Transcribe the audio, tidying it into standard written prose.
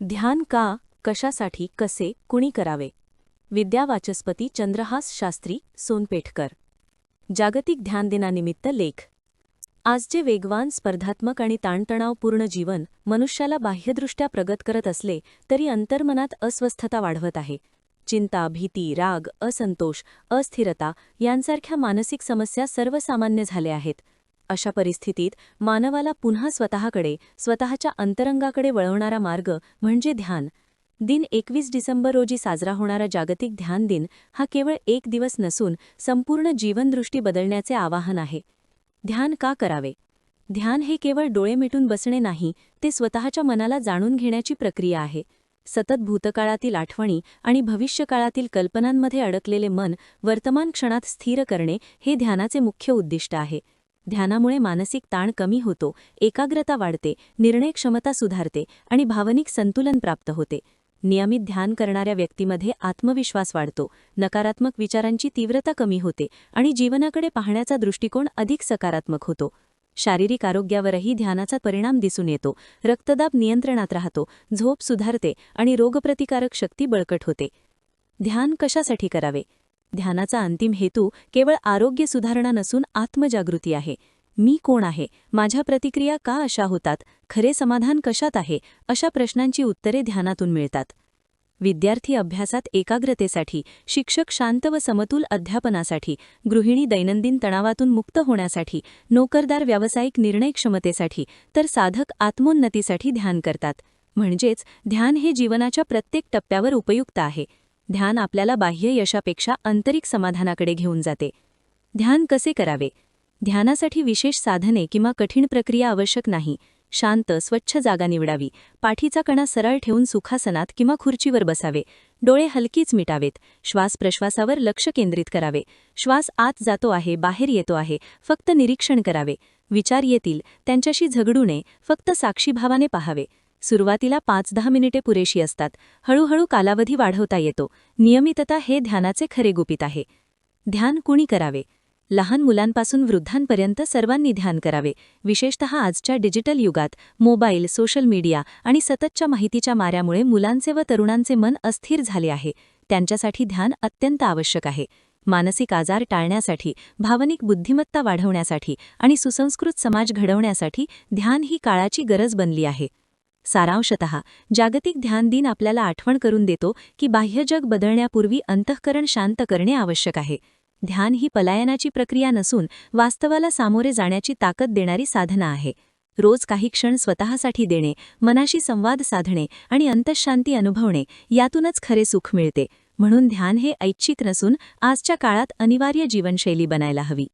ध्यान का, कशासाठी, कसे, कुणी करावे? विद्या वाचस्पती चंद्रहास शास्त्री, सोनपेठकर. जागतिक ध्यान दिनानिमित्त लेख. आजचे वेगवान, स्पर्धात्मक आणि ताणतणावपूर्ण जीवन मनुष्याला बाह्यदृष्ट्या प्रगत करत असले तरी अंतर्मनात अस्वस्थता वाढवत आहे. चिंता, भीती, राग, असंतोष, अस्थिरता यांसारख्या मानसिक समस्या सर्वसामान्य झाल्या आहेत. अशा परिस्थितीत मानवाला पुन्हा स्वतःच्या अंतरंगाकडे वळवणारा मार्ग म्हणजे ध्यान. 21 डिसेंबर रोजी साजरा होणारा जागतिक ध्यान दिन हा केवळ एक दिवस नसून संपूर्ण जीवनदृष्टी बदलण्याचे आवाहन आहे. ध्यान का करावे? ध्यान हे केवळ डोळे मिटून बसणे नाही, ते स्वतःच्या मनाला जाणून घेण्याची प्रक्रिया आहे. सतत भूतकाळातील आठवणी आणि भविष्यकाळातील कल्पनांमध्ये अडकलेले मन वर्तमान क्षणात स्थिर करणे हे ध्यानाचे मुख्य उद्दिष्ट आहे. ध्यानामुळे मानसिक ताण कमी होतो, एकाग्रता वाढते, निर्णय क्षमता सुधारते आणि भावनिक संतुलन प्राप्त होते. नियमित ध्यान करणाऱ्या व्यक्तीमध्ये आत्मविश्वास वाढतो, नकारात्मक विचारांची तीव्रता कमी होते आणि जीवनाकडे पाहण्याचा दृष्टिकोन अधिक सकारात्मक होतो. शारीरिक आरोग्यावरही ध्यानाचा परिणाम दिसून येतो. रक्तदाब नियंत्रणात राहतो, झोप सुधारते आणि रोगप्रतिकारक शक्ती बळकट होते. ध्यान कशासाठी करावे? ध्यानाचा अंतिम हेतू केवळ आरोग्य सुधारणा नसून आत्मजागृती आहे. मी कोण आहे? माझ्या प्रतिक्रिया का अशा होतात? खरे समाधान कशात आहे? अशा प्रश्नांची उत्तरे ध्यानातून मिळतात. विद्यार्थी अभ्यासात एकाग्रतेसाठी, शिक्षक शांत व समतोल अध्यापनासाठी, गृहिणी दैनंदिन तणावातून मुक्त होण्यासाठी, नोकरदार व्यावसायिक निर्णय क्षमतेसाठी, तर साधक आत्मोन्नतीसाठी ध्यान करतात. म्हणजेच ध्यान हे जीवनाच्या प्रत्येक टप्प्यावर उपयुक्त आहे. ध्यान आपल्याला बाह्य यशापेक्षा आंतरिक समाधानाकडे घेऊन जाते. ध्यान कसे करावे? ध्यानासाठी विशेष साधने किंवा कठीण प्रक्रिया आवश्यक नाही. शांत, स्वच्छ जागा निवडावी. पाठीचा कणा सरळ ठेवून सुखासनात किंवा खुर्चीवर बसावे. डोळे हलकीच मिटावेत. श्वास-प्रश्वासावर लक्ष केंद्रित करावे. श्वास आत जातो आहे, बाहेर येतो आहे, फक्त निरीक्षण करावे. विचार येतील, त्यांच्याशी झगडू नये, फक्त साक्षीभावाने पाहावे. सुरुवातीला 5-10 मिनिटे पुरेशी असतात. हळूहळू कालावधी वाढवता येतो. नियमितता हे ध्यानाचे खरे गुपित आहे. ध्यान कुणी करावे? लहान मुलांपासून वृद्धांपर्यंत सर्वांनी ध्यान करावे. विशेषतः आजच्या डिजिटल युगात मोबाईल, सोशल मीडिया आणि सततच्या माहितीच्या माऱ्यामुळे मुलांचे व तरुणांचे मन अस्थिर झाले आहे. त्यांच्यासाठी ध्यान अत्यंत आवश्यक आहे. मानसिक आजार टाळण्यासाठी, भावनिक बुद्धिमत्ता वाढवण्यासाठी आणि सुसंस्कृत समाज घडवण्यासाठी ध्यान ही काळाची गरज बनली आहे. सारांशतः जागतिक ध्यान दिन आपल्याला आठवण करून देतो की बाह्य जग बदलण्यापूर्वी अंतःकरण शांत करणे आवश्यक आहे. ध्यान ही पलायनाची प्रक्रिया नसून वास्तवाला सामोरे जाण्याची ताकद देणारी साधना आहे. रोज काही क्षण स्वतःसाठी देणे, मनाशी संवाद साधणे आणि अंतःशांती अनुभवणे यातूनच खरे सुख मिळते. म्हणून ध्यान हे ऐच्छिक नसून आजच्या काळात अनिवार्य जीवनशैली बनायला हवी.